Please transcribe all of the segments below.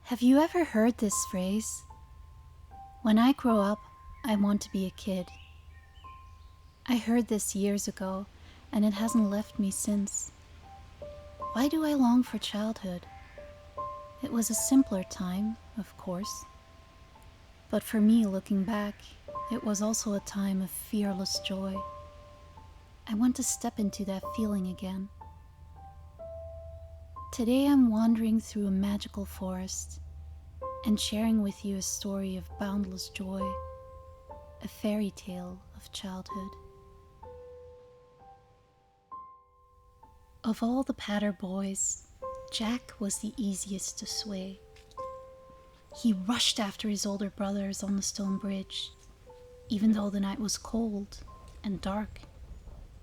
Have you ever heard this phrase? When I grow up, I want to be a kid. I heard this years ago, and it hasn't left me since. Why do I long for childhood? It was a simpler time, of course. But for me, looking back, it was also a time of fearless joy. I want to step into that feeling again. Today I'm wandering through a magical forest and sharing with you a story of boundless joy, a fairy tale of childhood. Of all the Patter boys, Jack was the easiest to sway. He rushed after his older brothers on the stone bridge, even though the night was cold and dark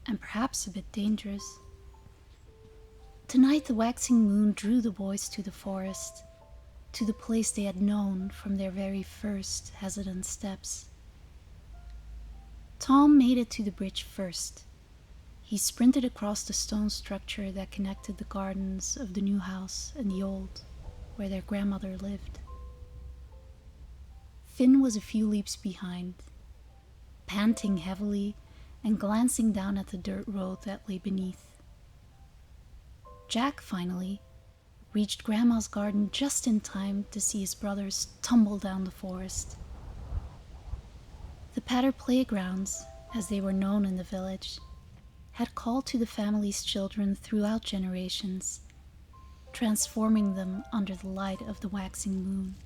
and perhaps a bit dangerous. Tonight the waxing moon drew the boys to the forest, to the place they had known from their very first hesitant steps. Tom made it to the bridge first. He sprinted across the stone structure that connected the gardens of the new house and the old, where their grandmother lived. Finn was a few leaps behind, panting heavily and glancing down at the dirt road that lay beneath. Jack, finally, reached Grandma's garden just in time to see his brothers tumble down the forest. The Patter playgrounds, as they were known in the village, had called to the family's children throughout generations, transforming them under the light of the waxing moon.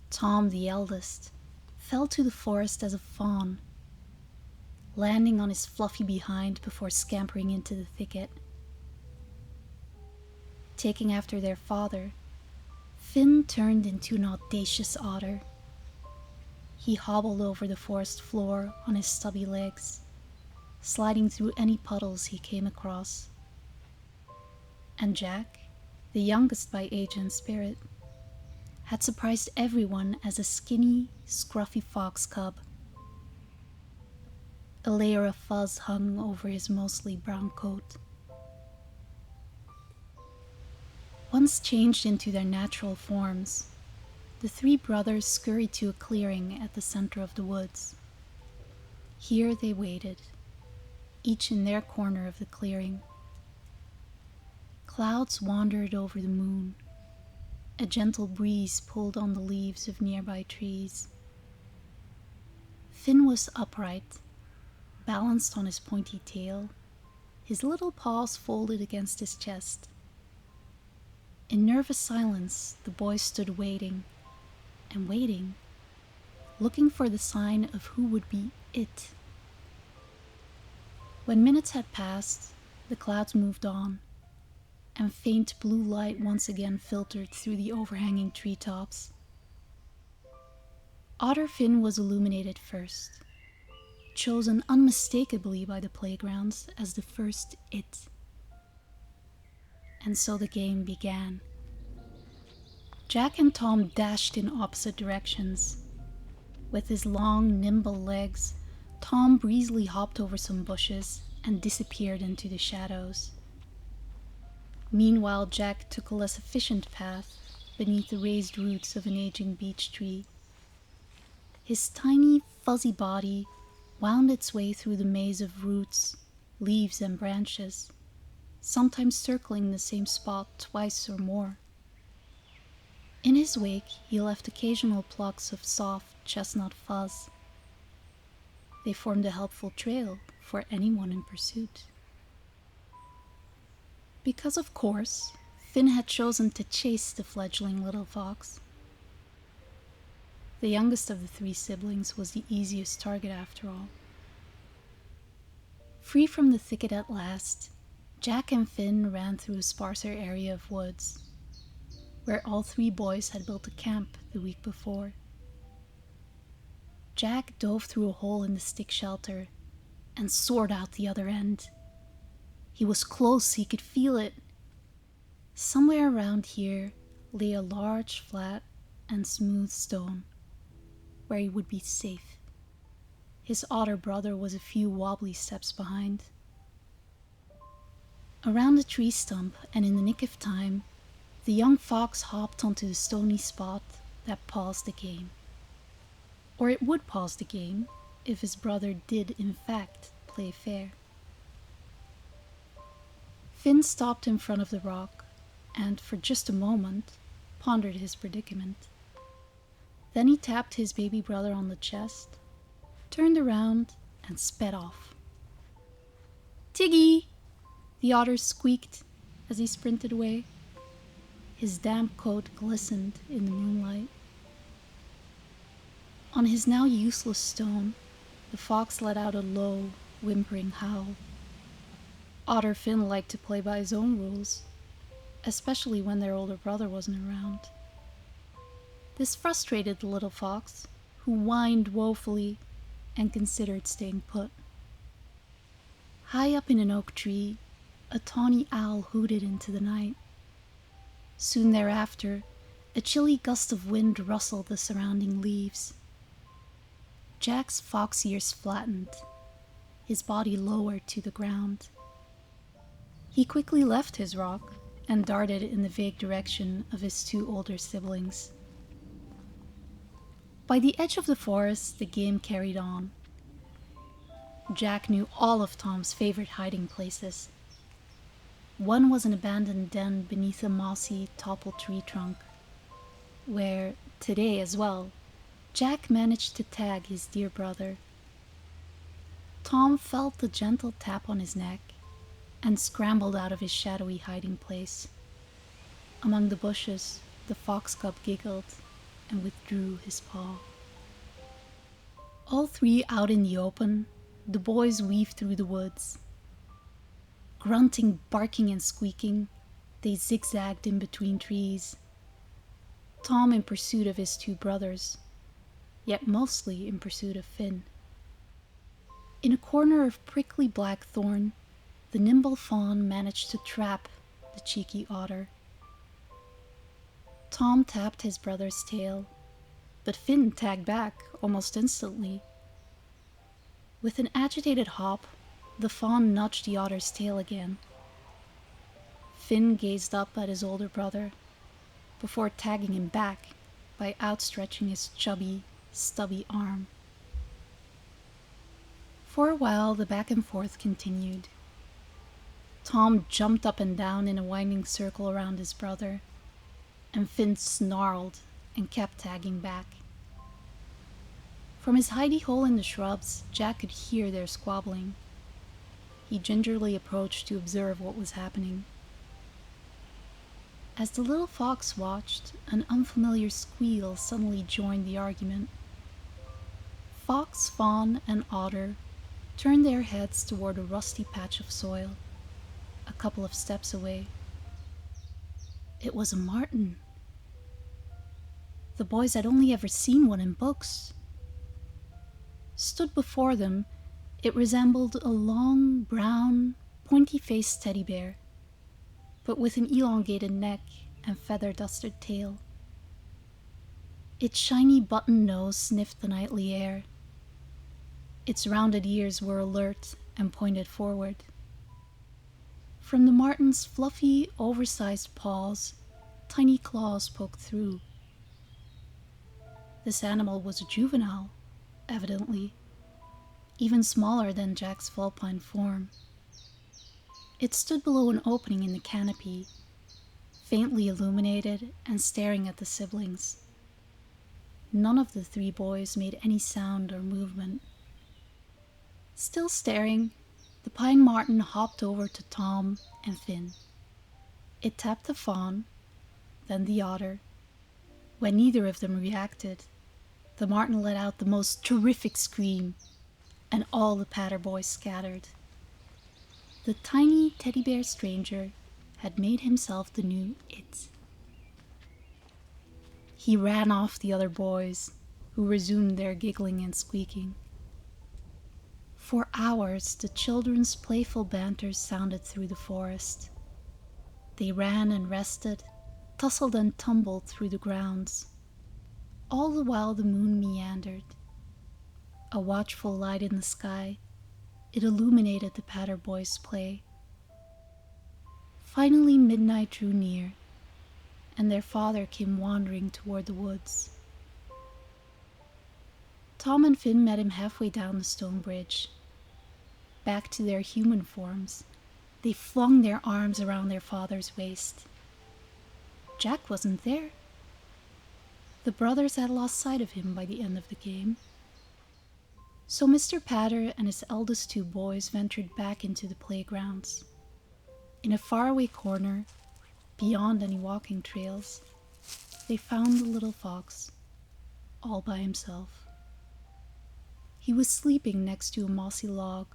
Tom, the eldest, fell to the forest as a fawn, landing on his fluffy behind before scampering into the thicket. Taking after their father, Finn turned into an audacious otter. He hobbled over the forest floor on his stubby legs, sliding through any puddles he came across. And Jack, the youngest by age and spirit, had surprised everyone as a skinny, scruffy fox cub. A layer of fuzz hung over his mostly brown coat. Once changed into their natural forms, the three brothers scurried to a clearing at the center of the woods. Here they waited, each in their corner of the clearing. Clouds wandered over the moon. A gentle breeze pulled on the leaves of nearby trees. Finn was upright, balanced on his pointy tail, his little paws folded against his chest. In nervous silence, the boys stood waiting and waiting, looking for the sign of who would be it. When minutes had passed, the clouds moved on, and faint blue light once again filtered through the overhanging treetops. Otter Finn was illuminated first, chosen unmistakably by the playgrounds as the first it. And so the game began. Jack and Tom dashed in opposite directions. With his long, nimble legs, Tom breezily hopped over some bushes and disappeared into the shadows. Meanwhile, Jack took a less efficient path beneath the raised roots of an aging beech tree. His tiny, fuzzy body wound its way through the maze of roots, leaves, and branches, sometimes circling the same spot twice or more. In his wake, he left occasional plucks of soft chestnut fuzz. They formed a helpful trail for anyone in pursuit. Because, of course, Finn had chosen to chase the fledgling little fox. The youngest of the three siblings was the easiest target after all. Free from the thicket at last, Jack and Finn ran through a sparser area of woods, where all three boys had built a camp the week before. Jack dove through a hole in the stick shelter and soared out the other end. He was close, he could feel it. Somewhere around here lay a large, flat, and smooth stone, where he would be safe. His otter brother was a few wobbly steps behind. Around a tree stump, and in the nick of time, The young fox hopped onto the stony spot that paused the game. Or it would pause the game if his brother did in fact play fair. Finn stopped in front of the rock and, for just a moment, pondered his predicament. Then he tapped his baby brother on the chest, turned around, and sped off. "Tiggy!" the otter squeaked as he sprinted away. His damp coat glistened in the moonlight. On his now useless stone, the fox let out a low, whimpering howl. Otter Finn liked to play by his own rules, especially when their older brother wasn't around. This frustrated the little fox, who whined woefully and considered staying put. High up in an oak tree, a tawny owl hooted into the night. Soon thereafter, a chilly gust of wind rustled the surrounding leaves. Jack's fox ears flattened, his body lowered to the ground. He quickly left his rock and darted in the vague direction of his two older siblings. By the edge of the forest, the game carried on. Jack knew all of Tom's favorite hiding places. One was an abandoned den beneath a mossy, toppled tree trunk, where, today as well, Jack managed to tag his dear brother. Tom felt the gentle tap on his neck and scrambled out of his shadowy hiding place. Among the bushes, the fox cub giggled and withdrew his paw. All three out in the open, the boys weaved through the woods. Grunting, barking, and squeaking, they zigzagged in between trees. Tom in pursuit of his two brothers, yet mostly in pursuit of Finn. In a corner of prickly blackthorn, the nimble fawn managed to trap the cheeky otter. Tom tapped his brother's tail, but Finn tagged back almost instantly. With an agitated hop, the fawn nudged the otter's tail again. Finn gazed up at his older brother, before tagging him back by outstretching his chubby, stubby arm. For a while, the back and forth continued. Tom jumped up and down in a winding circle around his brother, and Finn snarled and kept tagging back. From his hidey hole in the shrubs, Jack could hear their squabbling. He gingerly approached to observe what was happening. As the little fox watched, an unfamiliar squeal suddenly joined the argument. Fox, fawn, and otter turned their heads toward a rusty patch of soil, a couple of steps away. It was a marten. The boys had only ever seen one in books. Stood before them, it resembled a long, brown, pointy-faced teddy bear, but with an elongated neck and feather-dusted tail. Its shiny button nose sniffed the nightly air. Its rounded ears were alert and pointed forward. From the marten's fluffy, oversized paws, tiny claws poked through. This animal was a juvenile, evidently, even smaller than Jack's vulpine form. It stood below an opening in the canopy, faintly illuminated and staring at the siblings. None of the three boys made any sound or movement. Still staring, the pine marten hopped over to Tom and Finn. It tapped the fawn, then the otter. When neither of them reacted, the marten let out the most terrific scream, and all the Patter boys scattered. The tiny teddy bear stranger had made himself the new it. He ran off the other boys, who resumed their giggling and squeaking. For hours, the children's playful banter sounded through the forest. They ran and rested, tussled and tumbled through the grounds. All the while the moon meandered. A watchful light in the sky, it illuminated the Patter boys' play. Finally midnight drew near. and their father came wandering toward the woods. Tom and Finn met him halfway down the stone bridge. Back to their human forms, they flung their arms around their father's waist. Jack wasn't there. The brothers had lost sight of him by the end of the game. So Mr. Patter and his eldest two boys ventured back into the playgrounds. In a faraway corner, beyond any walking trails, they found the little fox, all by himself. He was sleeping next to a mossy log,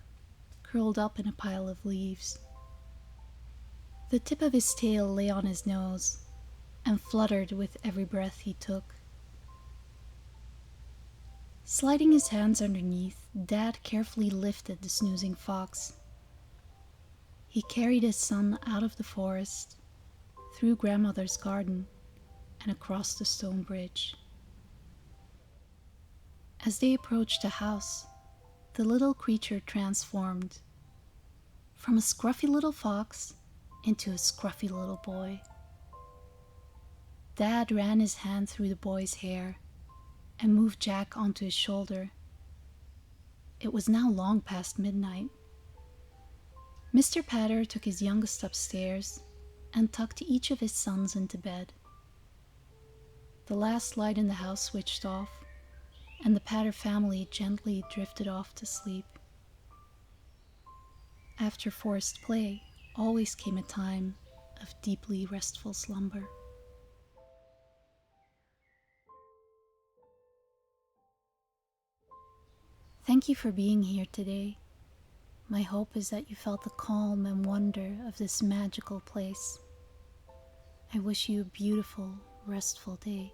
curled up in a pile of leaves. The tip of his tail lay on his nose and fluttered with every breath he took. Sliding his hands underneath, Dad carefully lifted the snoozing fox. He carried his son out of the forest, through Grandmother's garden, and across the stone bridge. As they approached the house, the little creature transformed from a scruffy little fox into a scruffy little boy. Dad ran his hand through the boy's hair and moved Jack onto his shoulder. It was now long past midnight. Mr. Patter took his youngest upstairs and tucked each of his sons into bed. The last light in the house switched off, and the Patter family gently drifted off to sleep. After forest play always came a time of deeply restful slumber. Thank you for being here today. My hope is that you felt the calm and wonder of this magical place. I wish you a beautiful, restful day.